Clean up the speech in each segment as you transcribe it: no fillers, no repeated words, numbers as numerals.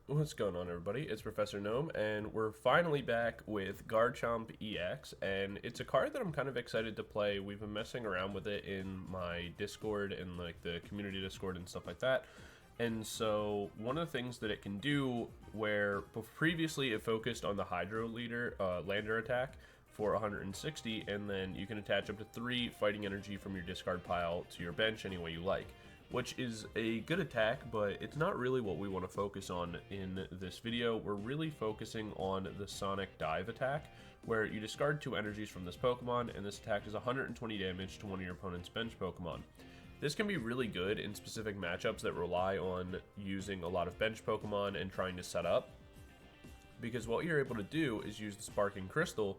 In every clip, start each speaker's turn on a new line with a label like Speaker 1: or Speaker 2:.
Speaker 1: What's going on, everybody? It's Professor Gnome, and we're finally back with Garchomp EX, and it's a card that I'm kind of excited to play. We've been messing around with it in my Discord and like the community Discord and stuff like that. And so one of the things that it can do, where previously it focused on the Hydro Lander attack for 160, and then you can attach up to 3 fighting energy from your discard pile to your bench any way you like, which is a good attack, but it's not really what we want to focus on in this video. We're really focusing on the Sonic Dive attack, where you discard 2 energies from this Pokemon, and this attack does 120 damage to one of your opponent's bench Pokemon. This can be really good in specific matchups that rely on using a lot of bench Pokemon and trying to set up, because what you're able to do is use the Sparkling Crystal,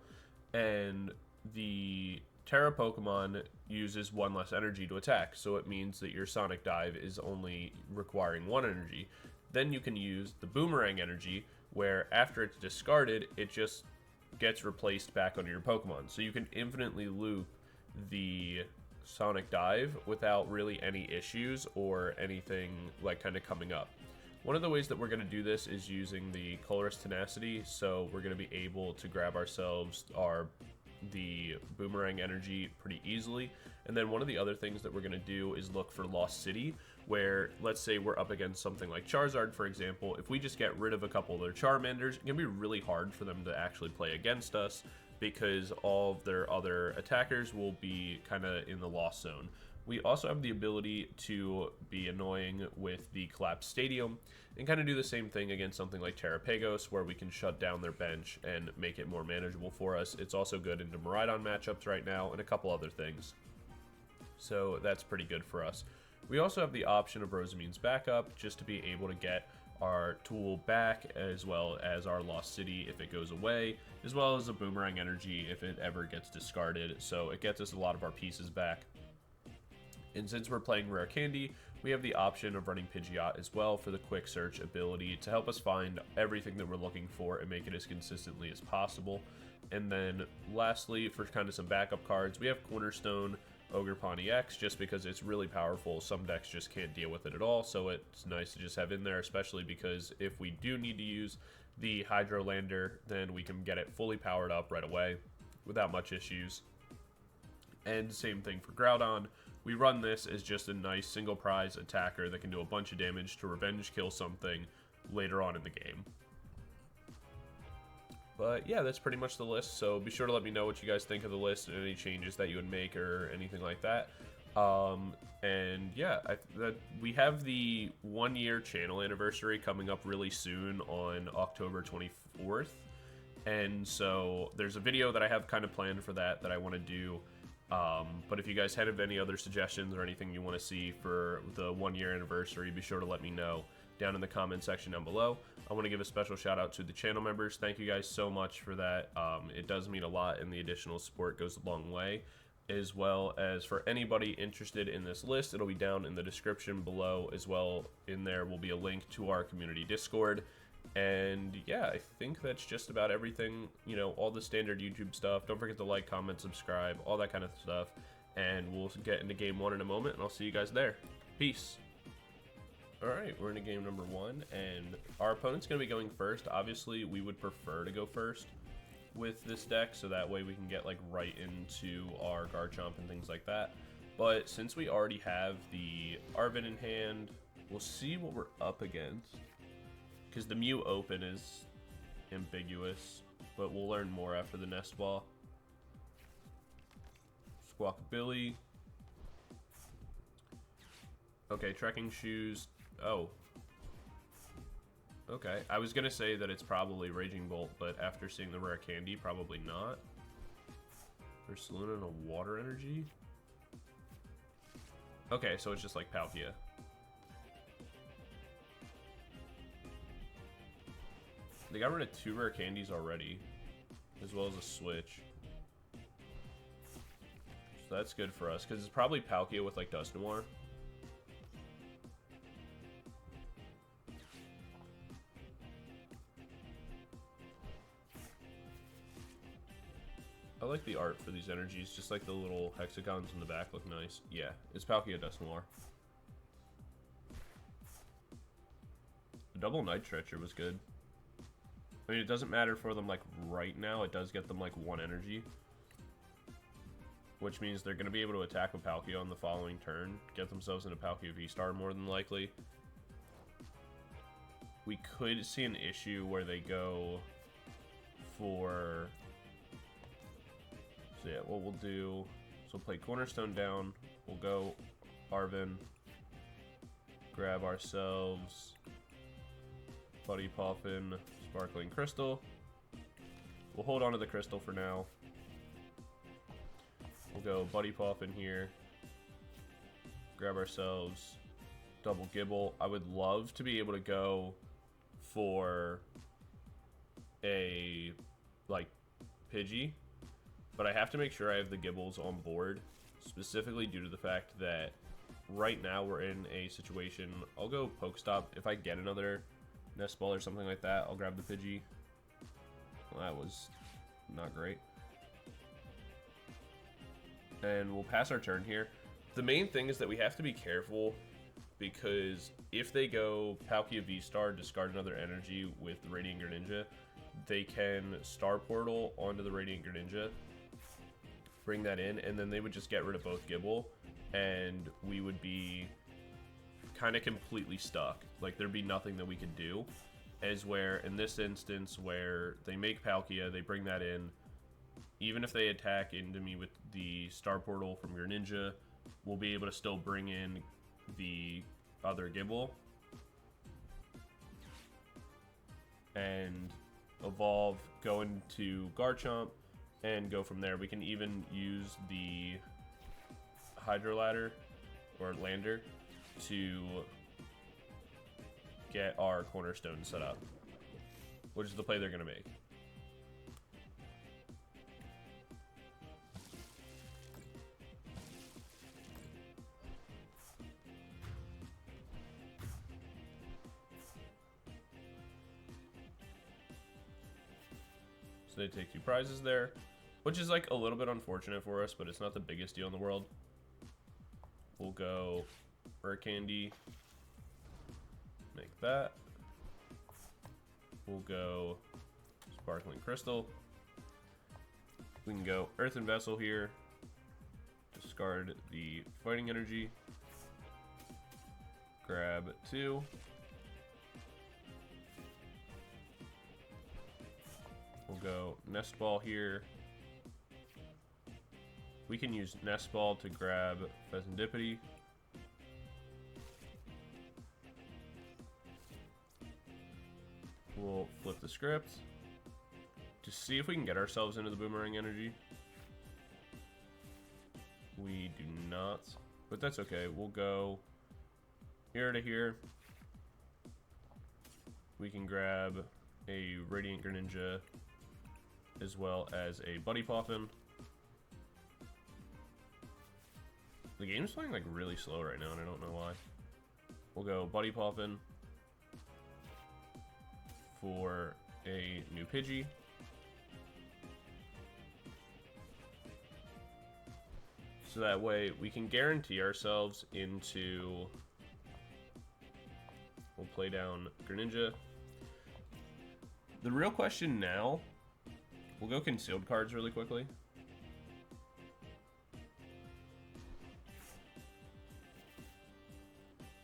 Speaker 1: and the Terra Pokemon uses 1 less energy to attack, so it means that your Sonic Dive is only requiring 1 energy. Then you can use the Boomerang energy, where after it's discarded, it just gets replaced back onto your Pokemon. So you can infinitely loop the Sonic Dive without really any issues or anything like kind of coming up. One of the ways that we're going to do this is using the Colress Tenacity, so we're going to be able to grab ourselves the Boomerang energy pretty easily. And then one of the other things that we're going to do is look for Lost City, where let's say we're up against something like Charizard, for example. If we just get rid of a couple of their Charmanders, it can be really hard for them to actually play against us, because all of their other attackers will be kind of in the Lost Zone. We also have the ability to be annoying with the Collapsed Stadium and kind of do the same thing against something like Terrapagos, where we can shut down their bench and make it more manageable for us. It's also good into Miraidon matchups right now and a couple other things. So that's pretty good for us. We also have the option of Roseanne's backup, just to be able to get our tool back, as well as our Lost City if it goes away, as well as a Boomerang energy if it ever gets discarded. So it gets us a lot of our pieces back. And since we're playing Rare Candy, we have the option of running Pidgeot as well for the quick search ability to help us find everything that we're looking for and make it as consistently as possible. And then lastly, for kind of some backup cards, we have Cornerstone, Ogerpon EX, just because it's really powerful. Some decks just can't deal with it at all, so it's nice to just have in there, especially because if we do need to use the Hydro Lander, then we can get it fully powered up right away without much issues. And same thing for Groudon. We run this as just a nice single prize attacker that can do a bunch of damage to revenge kill something later on in the game. But yeah, that's pretty much the list, so be sure to let me know what you guys think of the list and any changes that you would make or anything like that. And yeah, we have the 1-year channel anniversary coming up really soon on October 24th. And so there's a video that I have kind of planned for that I want to do. But if you guys have any other suggestions or anything you want to see for the 1-year anniversary, be sure to let me know down in the comment section down below. I want to give a special shout out to the channel members. Thank you guys so much for that. It does mean a lot, and the additional support goes a long way. As well as for anybody interested in this list, it'll be down in the description below as well. In there will be a link to our community Discord. And yeah, I think that's just about everything, you know, all the standard YouTube stuff. Don't forget to like, comment, subscribe, all that kind of stuff. And we'll get into game 1 in a moment, and I'll see you guys there. Peace. Alright, we're into game number 1, and our opponent's going to be going first. Obviously, we would prefer to go first with this deck, so that way we can get like right into our Garchomp and things like that. But since we already have the Arven in hand, we'll see what we're up against. Because the Mew Open is ambiguous, but we'll learn more after the Nest Ball. Squawkabilly. Okay, Trekking Shoes. Oh. Okay, I was going to say that it's probably Raging Bolt, but after seeing the Rare Candy, probably not. Ursaluna and a Water Energy? Okay, so it's just like Palkia. They got rid of 2 Rare Candies already, as well as a Switch. So that's good for us, because it's probably Palkia with like Dusknoir. I like the art for these energies, just like the little hexagons in the back look nice. Yeah, it's Palkia Dusknoir. The double Night Stretcher was good. I mean, it doesn't matter for them, like, right now. It does get them, like, 1 energy. Which means they're going to be able to attack with Palkia on the following turn. Get themselves into Palkia V-Star more than likely. We could see an issue where they go for... So yeah, what we'll do... So we'll play Cornerstone down. We'll go Arven. Grab ourselves Buddy Poffin, Sparkling Crystal. We'll hold on to the Crystal for now. We'll go Buddy Poffin here. Grab ourselves double Gible. I would love to be able to go for a, like, Pidgey, but I have to make sure I have the Gibles on board, specifically due to the fact that right now we're in a situation. I'll go Pokestop. If I get another Nest Ball or something like that, I'll grab the Pidgey. Well, that was not great. And we'll pass our turn here. The main thing is that we have to be careful, because if they go Palkia V-Star, discard another energy with the Radiant Greninja, they can Star Portal onto the Radiant Greninja, bring that in, and then they would just get rid of both Gible, and we would be kind of completely stuck. Like, there'd be nothing that we could do. As where, in this instance, where they make Palkia, they bring that in, even if they attack into me with the Star Portal from Greninja, we'll be able to still bring in the other Gible and evolve, go into Garchomp, and go from there. We can even use the Hydro Ladder or Lander to get our Cornerstone set up, which is the play they're going to make. So they take 2 prizes there, which is like a little bit unfortunate for us, but it's not the biggest deal in the world. We'll go Rare Candy, make that. We'll go Sparkling Crystal. We can go Earthen Vessel here, discard the Fighting Energy, grab 2. We'll go Nest Ball here. We can use Nest Ball to grab Fezandipiti. We'll flip the script to see if we can get ourselves into the Boomerang Energy. We do not, but that's okay. We'll go here to here. We can grab a Radiant Greninja as well as a Buddy Poffin. The game's playing like really slow right now, and I don't know why. We'll go Buddy Poffin for a new Pidgey. So that way we can guarantee ourselves into... We'll play down Greninja. The real question now, we'll go concealed cards really quickly.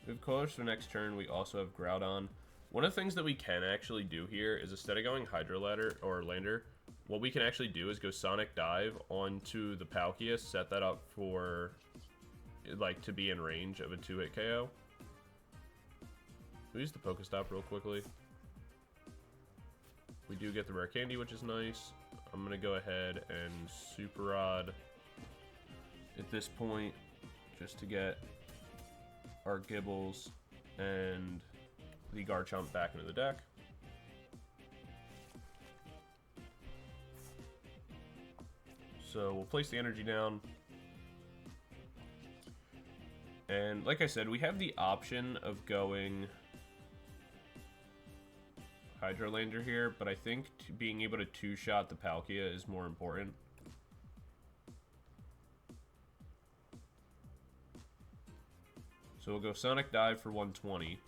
Speaker 1: We have Colress for next turn. We also have Groudon. One of the things that we can actually do here is, instead of going Hydro Ladder or Lander, what we can actually do is go Sonic Dive onto the Palkia, set that up for, like, to be in range of a 2-hit KO. We'll use the Pokestop real quickly. We do get the Rare Candy, which is nice. I'm going to go ahead and Super Rod at this point, just to get our Gibles and the Garchomp back into the deck. So we'll place the energy down. And like I said, we have the option of going Hydrolander here, but I think being able to 2-shot the Palkia is more important. So we'll go Sonic Dive for 120.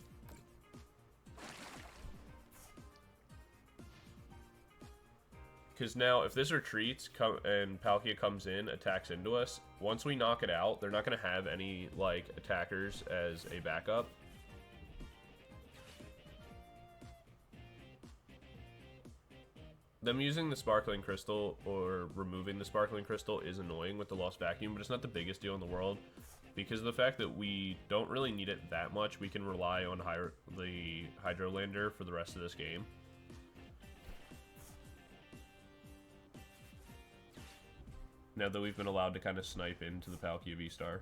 Speaker 1: Because now, if this retreats and Palkia comes in, attacks into us, once we knock it out, they're not going to have any, like, attackers as a backup. Them using the Sparkling Crystal or removing the Sparkling Crystal is annoying with the Lost Vacuum, but it's not the biggest deal in the world. Because of the fact that we don't really need it that much, we can rely on the Hydrolander for the rest of this game. Now that we've been allowed to kind of snipe into the Palkia V-Star.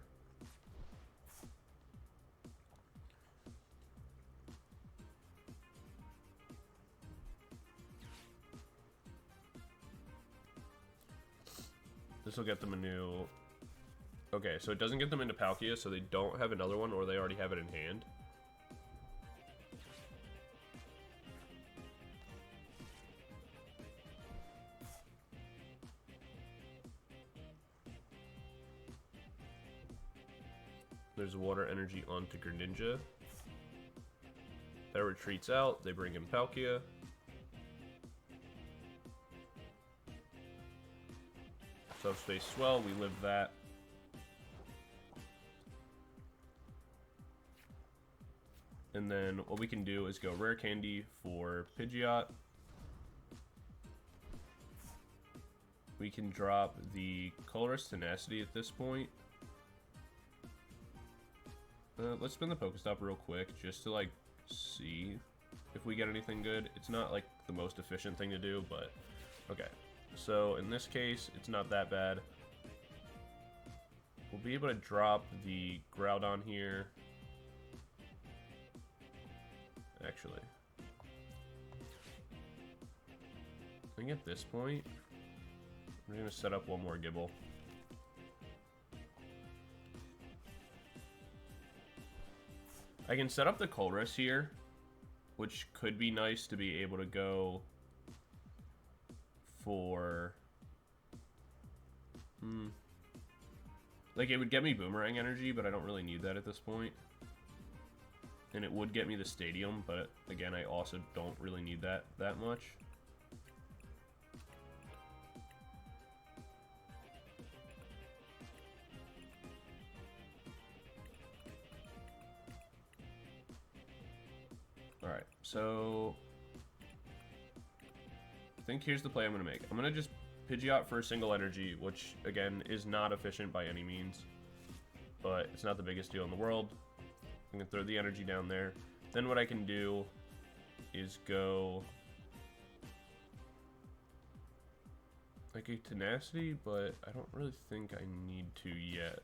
Speaker 1: This will get them a new... Okay, so it doesn't get them into Palkia, so they don't have another one, or they already have it in hand. There's water energy onto Greninja. That retreats out, they bring in Palkia. Subspace Swell, we live that. And then what we can do is go Rare Candy for Pidgeot. We can drop the Colress Tenacity at this point. Let's spin the Pokestop real quick just to like see if we get anything good. It's not like the most efficient thing to do, but okay. So in this case, it's not that bad. We'll be able to drop the Groudon here. Actually, I think at this point, we're going to set up one more Gible. I can set up the Colress here, which could be nice to be able to go for... Like, it would get me Boomerang energy, but I don't really need that at this point. And it would get me the Stadium, but again, I also don't really need that much. Alright, so I think here's the play I'm going to make. I'm going to just Pidgeot for a single energy, which again is not efficient by any means, but it's not the biggest deal in the world. I'm going to throw the energy down there. Then what I can do is go like a Tenacity, but I don't really think I need to yet.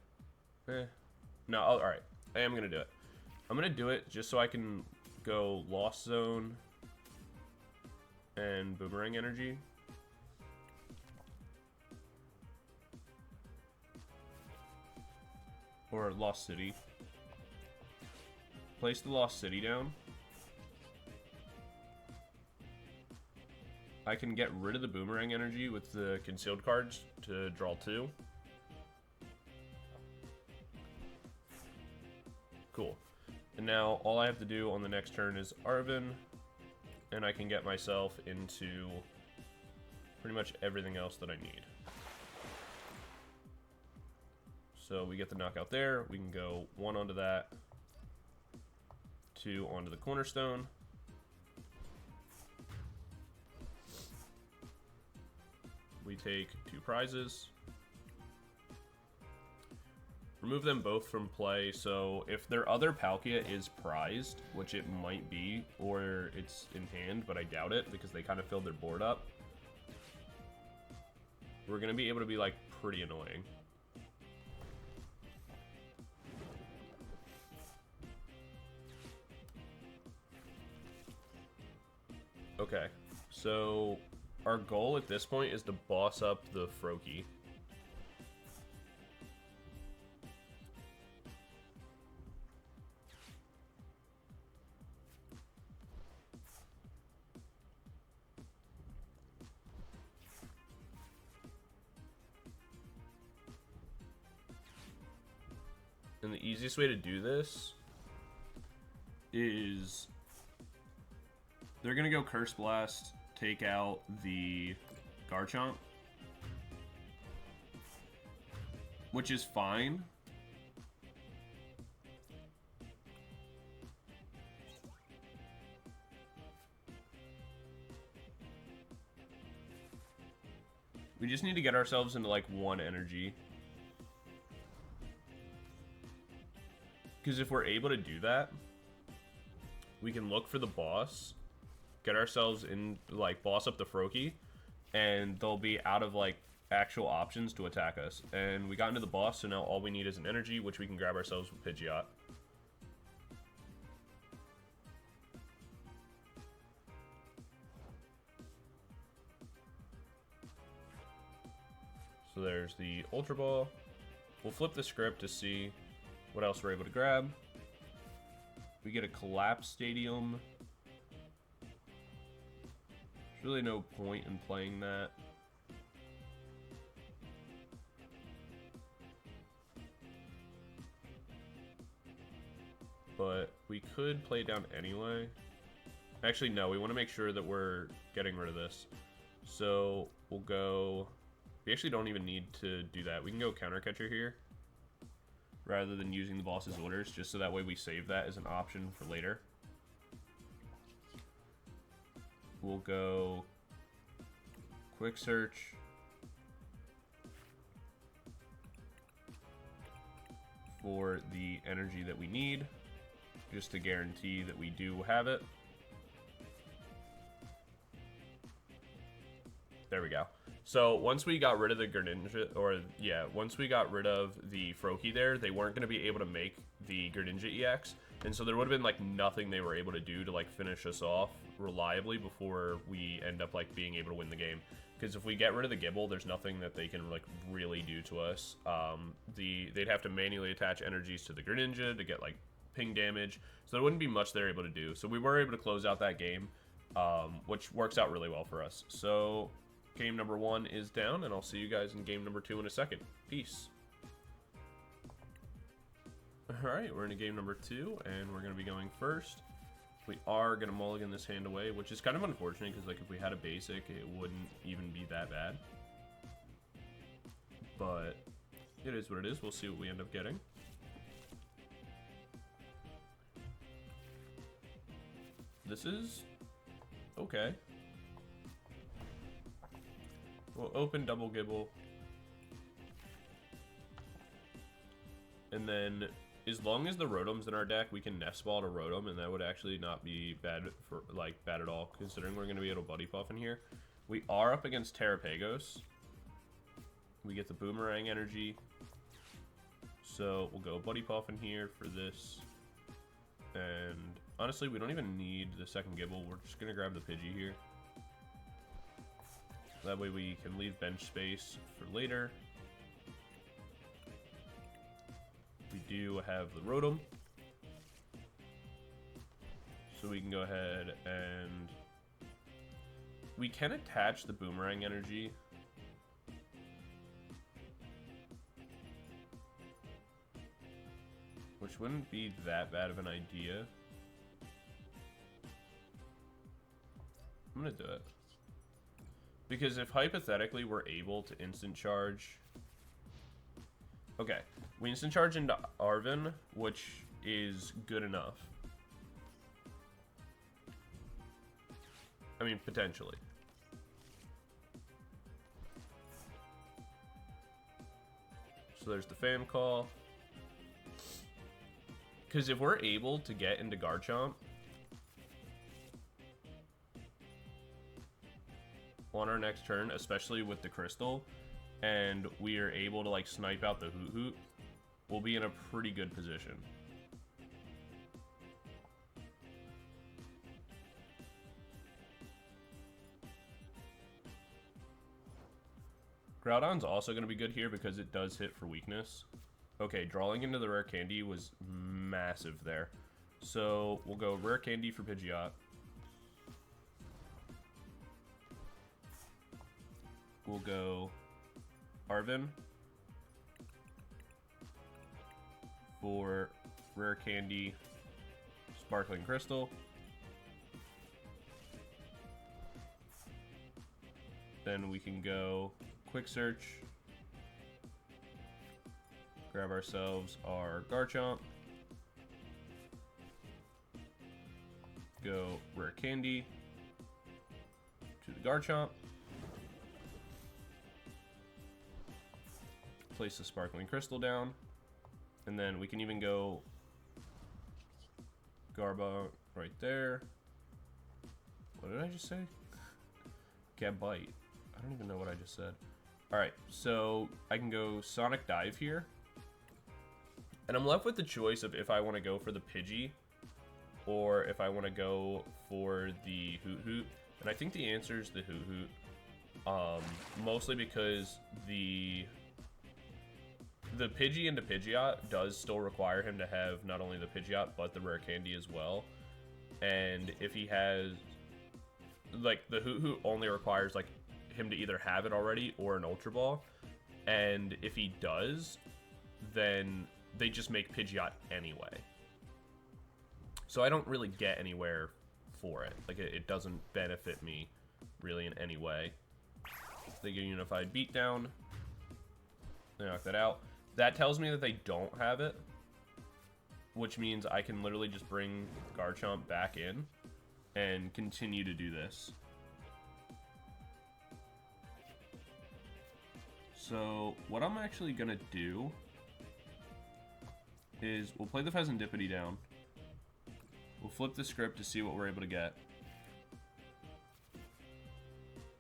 Speaker 1: No, alright. I am going to do it. I'm going to do it just so I can go Lost Zone and Boomerang energy. Or Lost City. Place the Lost City down. I can get rid of the Boomerang energy with the concealed cards to draw 2. Cool. And now all I have to do on the next turn is Arven, and I can get myself into pretty much everything else that I need. So we get the knockout there. We can go 1 onto that. 2 onto the Cornerstone. We take 2 prizes. Remove them both from play, so if their other Palkia is prized, which it might be, or it's in hand, but I doubt it because they kind of filled their board up, we're going to be able to be like pretty annoying. Okay, so our goal at this point is to boss up the Froakie. And the easiest way to do this is they're going to go Curse Blast, take out the Garchomp, which is fine. We just need to get ourselves into like 1 energy. Because if we're able to do that, we can look for the boss, get ourselves in, like, boss up the Froakie, and they'll be out of, like, actual options to attack us. And we got into the boss, so now all we need is an energy, which we can grab ourselves with Pidgeot. So there's the Ultra Ball. We'll flip the script to see what else we're able to grab. We get a Collapsed Stadium. There's really no point in playing that. But we could play down anyway. Actually, no, we want to make sure that we're getting rid of this. So we'll go... We actually don't even need to do that. We can go Counter Catcher here, rather than using the boss's orders, just so that way we save that as an option for later. We'll go Quick Search. For the energy that we need, just to guarantee that we do have it. There we go. So once we got rid of the Greninja, or yeah, once we got rid of the Froakie there, they weren't going to be able to make the Greninja EX, and so there would have been like nothing they were able to do to like finish us off reliably before we end up like being able to win the game. Because if we get rid of the Gible, there's nothing that they can like really do to us. They'd have to manually attach energies to the Greninja to get like ping damage, so there wouldn't be much they're able to do. So we were able to close out that game, which works out really well for us. So game number 1 is down, and I'll see you guys in game number 2 in a second. Peace. Alright, we're in game number 2, and we're going to be going first. We are going to mulligan this hand away, which is kind of unfortunate, because like if we had a basic, it wouldn't even be that bad. But it is what it is. We'll see what we end up getting. This is okay. We'll open double Gible. And then, as long as the Rotom's in our deck, we can Nest Ball to Rotom, and that would actually not be bad for bad at all, considering we're going to be able to Buddy Puff in here. We are up against Terrapagos. We get the Boomerang energy. So we'll go Buddy Puff in here for this. And honestly, we don't even need the second Gible. We're just going to grab the Pidgey here. That way we can leave bench space for later. We do have the Rotom, so we can go ahead and we can attach the Boomerang energy. Which wouldn't be that bad of an idea. I'm gonna do it. Because if hypothetically we're able to instant charge... Okay, we instant charge into Arven, which is good enough. I mean, potentially. So there's the Fan Call. Because if we're able to get into Garchomp on our next turn, especially with the Crystal, and we are able to like snipe out the Hoot Hoot, we'll be in a pretty good position. Groudon's also going to be good here because it does hit for weakness. Okay, drawing into the Rare Candy was massive there. So we'll go Rare Candy for Pidgeot. We'll go Arven for Rare Candy, Sparkling Crystal. then we can go quick search, grab ourselves our Garchomp, go Rare Candy to the Garchomp, place the Sparkling Crystal down, and then we can even go Garba right there. What did I just say? Gabite. I don't even know what I just said. Alright, so I can go Sonic Dive here. And I'm left with the choice of if I want to go for the Pidgey or if I want to go for the Hoot Hoot. And I think the answer is the Hoot Hoot. Mostly because the Pidgey into Pidgeot does still require him to have not only the Pidgeot but the Rare Candy as well. And if he has, like, the Hoot Hoot only requires like him to either have it already or an Ultra Ball. And if he does, then they just make Pidgeot anyway. So I don't really get anywhere for it. Like, it doesn't benefit me really in any way. They get a Unified Beatdown. They knock that out. That tells me that they don't have it, which means I can literally just bring Garchomp back in and continue to do this. So what I'm actually gonna do is we'll play the Fezandipiti down. We'll flip the script to see what we're able to get.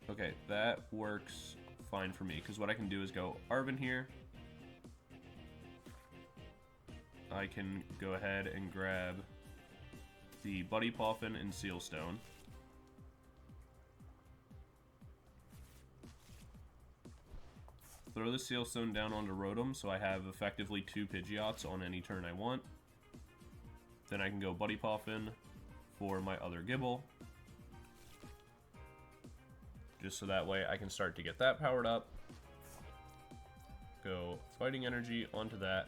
Speaker 1: Okay, that works fine for me, because what I can do is go Arven here. I can go ahead and grab the Buddy Poffin and Sealstone. Throw the Sealstone down onto Rotom, so I have effectively 2 Pidgeots on any turn I want. Then I can go Buddy Poffin for my other Gible. Just so that way I can start to get that powered up. Go Fighting Energy onto that.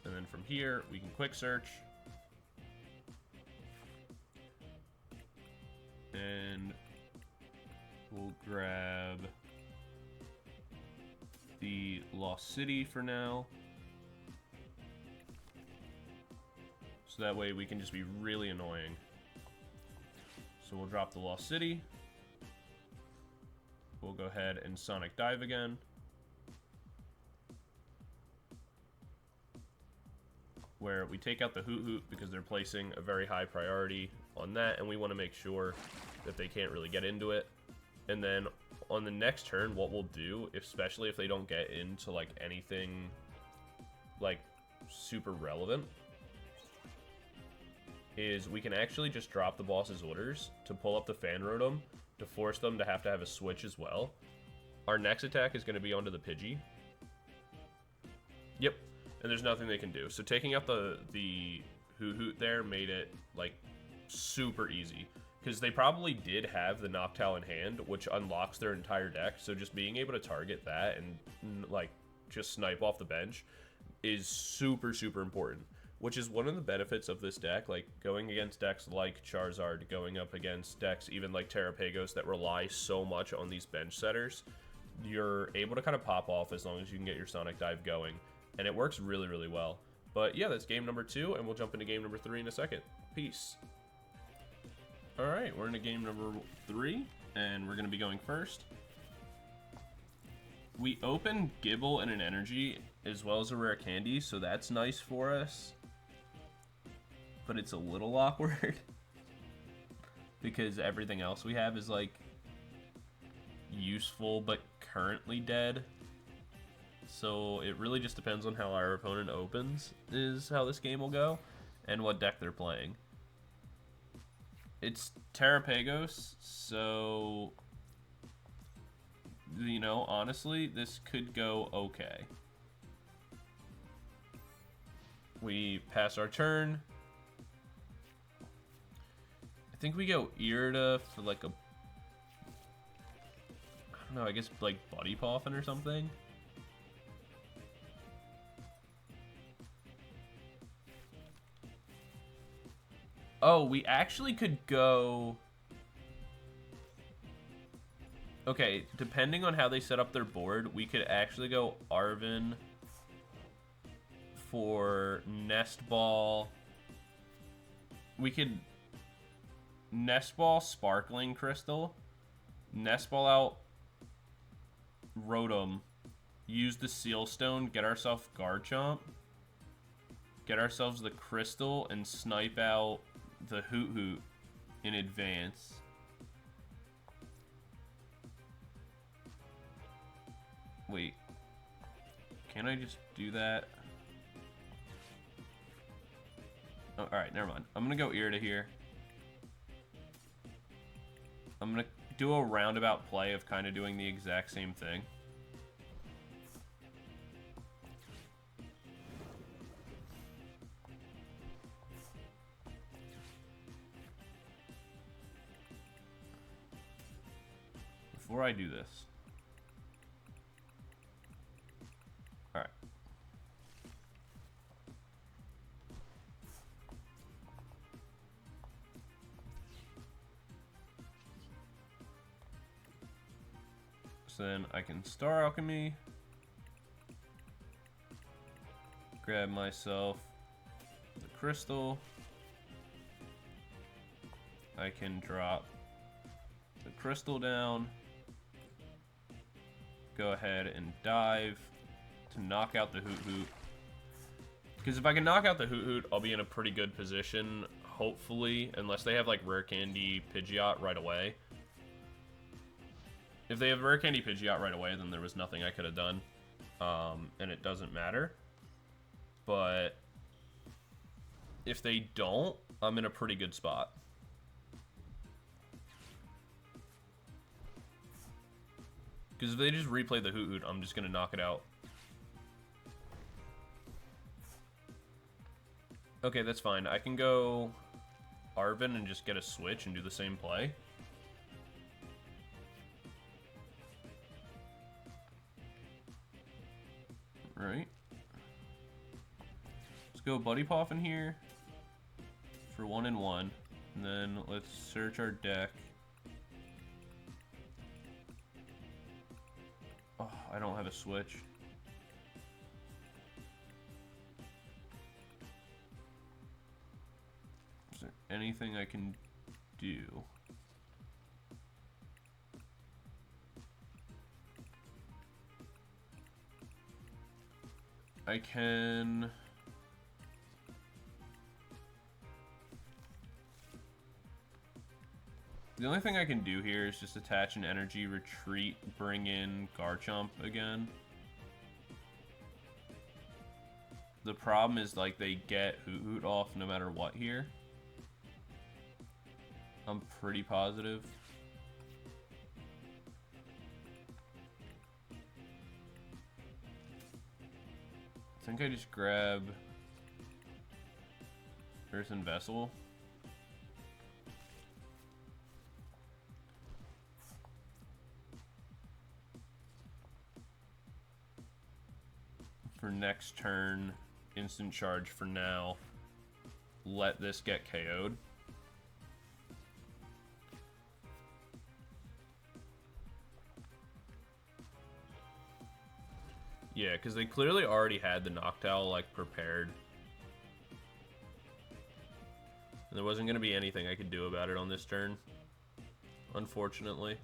Speaker 1: And then from here, we can quick search. And we'll grab the Lost City for now. So that way we can just be really annoying. So we'll drop the Lost City. We'll go ahead and Sonic Dive again. Where we take out the Hoot Hoot because they're placing a very high priority on that, and we want to make sure that they can't really get into it. And then on the next turn, what we'll do, especially if they don't get into like anything like super relevant, is we can actually just drop the boss's orders to pull up the Fan Rotom to force them to have a switch as well. Our next attack is going to be onto the Pidgey. Yep. And there's nothing they can do. So taking out the Hoot Hoot there made it, like, super easy. Because they probably did have the Noctowl in hand, which unlocks their entire deck. So just being able to target that and, like, just snipe off the bench is super, super important. Which is one of the benefits of this deck, like, going against decks like Charizard, going up against decks even like Terrapagos that rely so much on these bench setters. You're able to kind of pop off as long as you can get your Sonic Dive going. And it works really, really well. But yeah, that's game number 2, and we'll jump into game number 3 in a second. Peace. Alright, we're into game number 3, and we're going to be going first. We open Gible and an Energy, as well as a Rare Candy, so that's nice for us. But it's a little awkward. Because everything else we have is, like, useful, but currently dead. So it really just depends on how our opponent opens, is how this game will go, and what deck they're playing. It's Terrapagos, so, you know, honestly, this could go okay. We pass our turn. I think we go Irida for like a, I don't know, I guess like Buddy Poffin or something. Oh, we actually could go... Okay, depending on how they set up their board, we could actually go Arven for Nest Ball. We could Nest Ball Sparkling Crystal, Nest Ball out Rotom, use the Seal Stone, get ourselves Garchomp, get ourselves the Crystal, and snipe out the Hoot Hoot in advance. Wait, can I just do that? Oh, alright, never mind. I'm gonna go Irida here. I'm gonna do a roundabout play of kind of doing the exact same thing. Before I do this. Alright. So then I can Star Alchemy, grab myself the crystal, I can drop the crystal down, go ahead and dive to knock out the Hoot Hoot. Because if I can knock out the Hoot Hoot, I'll be in a pretty good position, hopefully, unless they have like Rare Candy Pidgeot right away. If they have Rare Candy Pidgeot right away, then there was nothing I could have done, and it doesn't matter. But if they don't, I'm in a pretty good spot. Because if they just replay the Hoot Hoot, I'm just going to knock it out. Okay, that's fine. I can go Arven and just get a switch and do the same play. Right. Let's go Buddy Poffin here for 1 and 1. And then let's search our deck. Oh, I don't have a switch. Is there anything I can do? I can... The only thing I can do here is just attach an energy, retreat, bring in Garchomp again. The problem is, like, they get Hoot Hoot off no matter what here. I'm pretty positive. I think I just grab Earthen Vessel. For next turn, instant charge for now. Let this get KO'd. Yeah, because they clearly already had the Noctowl, like, prepared. And there wasn't going to be anything I could do about it on this turn, unfortunately.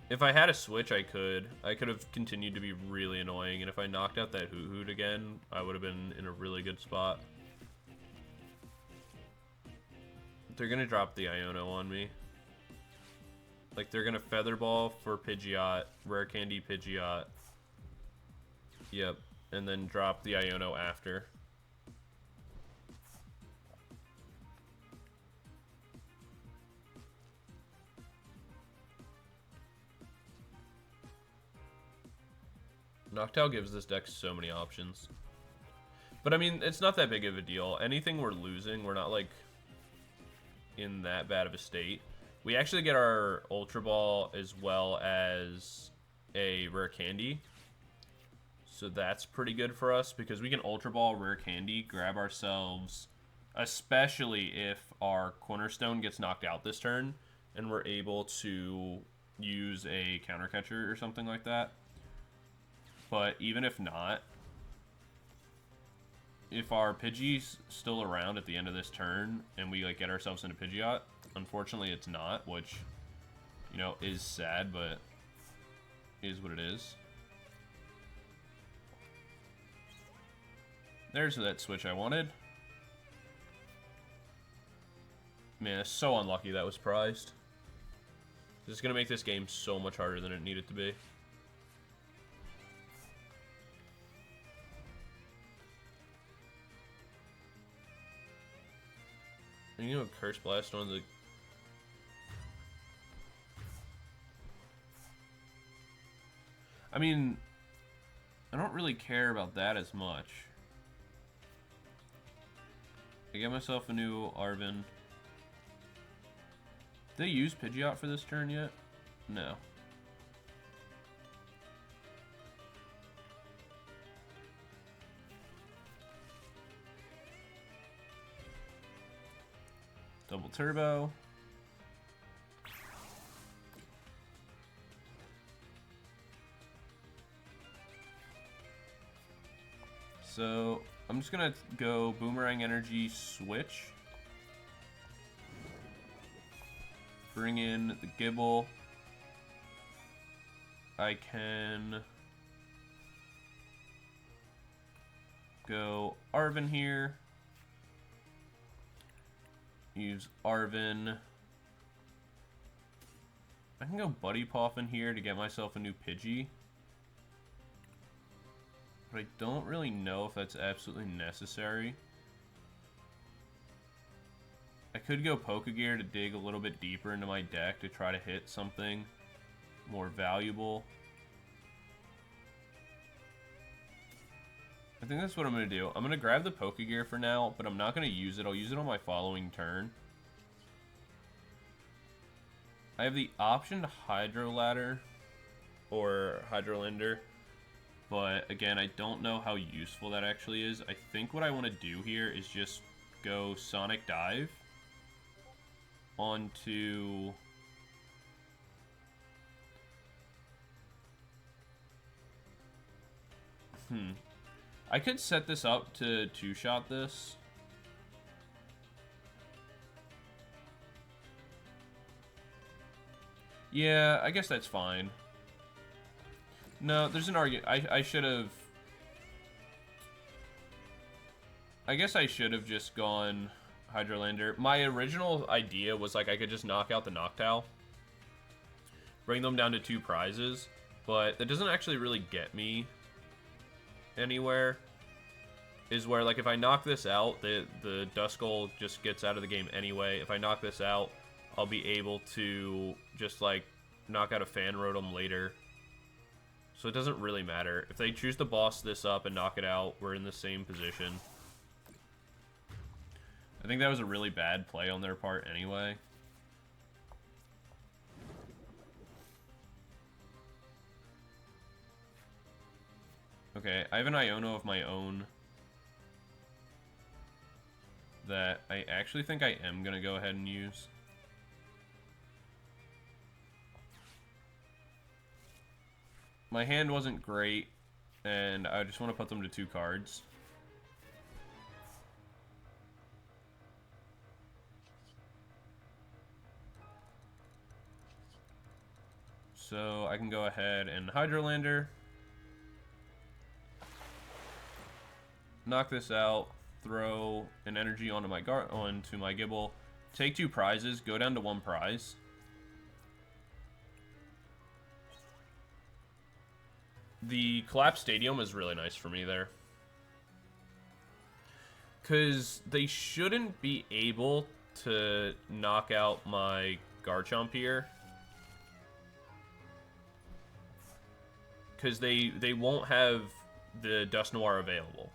Speaker 1: If I had a switch, I could have continued to be really annoying, and if I knocked out that Hoot Hoot again, I would have been in a really good spot. They're going to drop the Iono on me. Like, they're going to Feather Ball for Pidgeot, Rare Candy Pidgeot. Yep, and then drop the Iono after. Noctowl gives this deck so many options. But I mean, it's not that big of a deal. Anything we're losing, we're not like in that bad of a state. We actually get our Ultra Ball as well as a Rare Candy. So that's pretty good for us because we can Ultra Ball, Rare Candy, grab ourselves, especially if our Cornerstone gets knocked out this turn, and we're able to use a counter catcher or something like that. But even if not, if our Pidgey's still around at the end of this turn and we like get ourselves into Pidgeot, unfortunately it's not, which, you know, is sad, but is what it is. There's that switch I wanted. Man, it's so unlucky that was prized. This is going to make this game so much harder than it needed to be. And you know, Curse Blast on the... I mean, I don't really care about that as much. I get myself a new Arven. Did they use Pidgeot for this turn yet? No. Double Turbo. So, I'm just gonna go Boomerang Energy Switch. Bring in the Gible. I can go Arven here. Use Arven. I can go Buddy Poffin here to get myself a new Pidgey. But I don't really know if that's absolutely necessary. I could go Pokégear to dig a little bit deeper into my deck to try to hit something more valuable. I think that's what I'm going to do. I'm going to grab the Pokégear for now, but I'm not going to use it. I'll use it on my following turn. I have the option to Hydro Ladder or Hydrolander, but again, I don't know how useful that actually is. I think what I want to do here is just go Sonic Dive onto I could set this up to two-shot this. Yeah, I guess that's fine. No, there's an argument. I should have... I guess I should have just gone Hydrolander. My original idea was like I could just knock out the Noctowl, bring them down to 2 prizes, but that doesn't actually really get me anywhere. Is where like if I knock this out, the Duskull just gets out of the game anyway. If I knock this out, I'll be able to just like knock out a Fan Rotom later. So it doesn't really matter. If they choose to boss this up and knock it out, we're in the same position. I think that was a really bad play on their part anyway. Okay, I have an Iono of my own that I actually think I am going to go ahead and use. My hand wasn't great, and I just want to put them to 2 cards. So I can go ahead and Hydrolander. Knock this out. Throw an energy onto my Gible. Take 2 prizes. Go down to 1 prize. The Collapsed Stadium is really nice for me there. Because they shouldn't be able to knock out my Garchomp here. Because they won't have the Dust Noir available.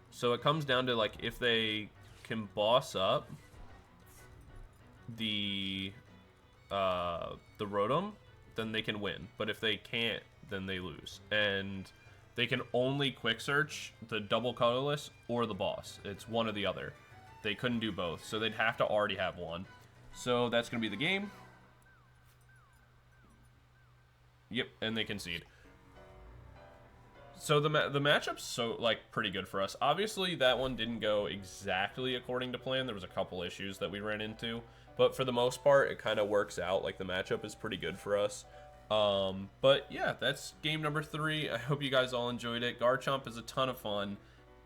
Speaker 1: So it comes down to, like, if they can boss up the Rotom, then they can win. But if they can't, then they lose. And they can only quick search the double colorless or the boss. It's one or the other. They couldn't do both, so they'd have to already have one. So that's going to be the game. Yep, and they concede. So the matchup's so, like, pretty good for us. Obviously, that one didn't go exactly according to plan. There was a couple issues that we ran into. But for the most part, it kind of works out. Like, the matchup is pretty good for us. But, yeah, that's game number 3. I hope you guys all enjoyed it. Garchomp is a ton of fun.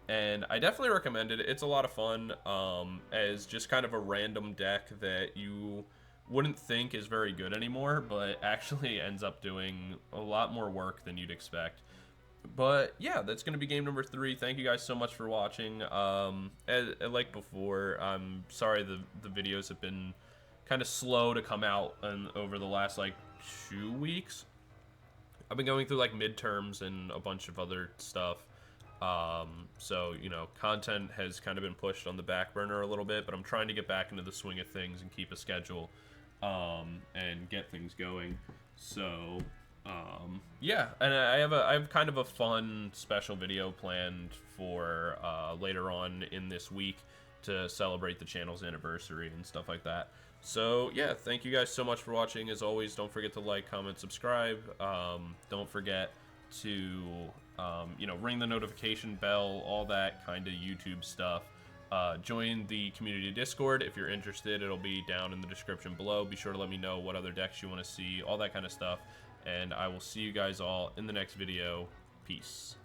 Speaker 1: And I definitely recommend it. It's a lot of fun as just kind of a random deck that you wouldn't think is very good anymore, but actually ends up doing a lot more work than you'd expect. But yeah, that's going to be game number 3. Thank you guys so much for watching. Like before, I'm sorry the videos have been kind of slow to come out over the last like 2 weeks. I've been going through like midterms and a bunch of other stuff. So, you know, content has kind of been pushed on the back burner a little bit, but I'm trying to get back into the swing of things and keep a schedule, and get things going. So, yeah, and I have kind of a fun special video planned for, later on in this week to celebrate the channel's anniversary and stuff like that. So, yeah, thank you guys so much for watching. As always, don't forget to like, comment, subscribe. Don't forget to, you know, ring the notification bell, all that kind of YouTube stuff. Join the community Discord if you're interested. It'll be down in the description below. Be sure to let me know what other decks you want to see, all that kind of stuff. And I will see you guys all in the next video. Peace.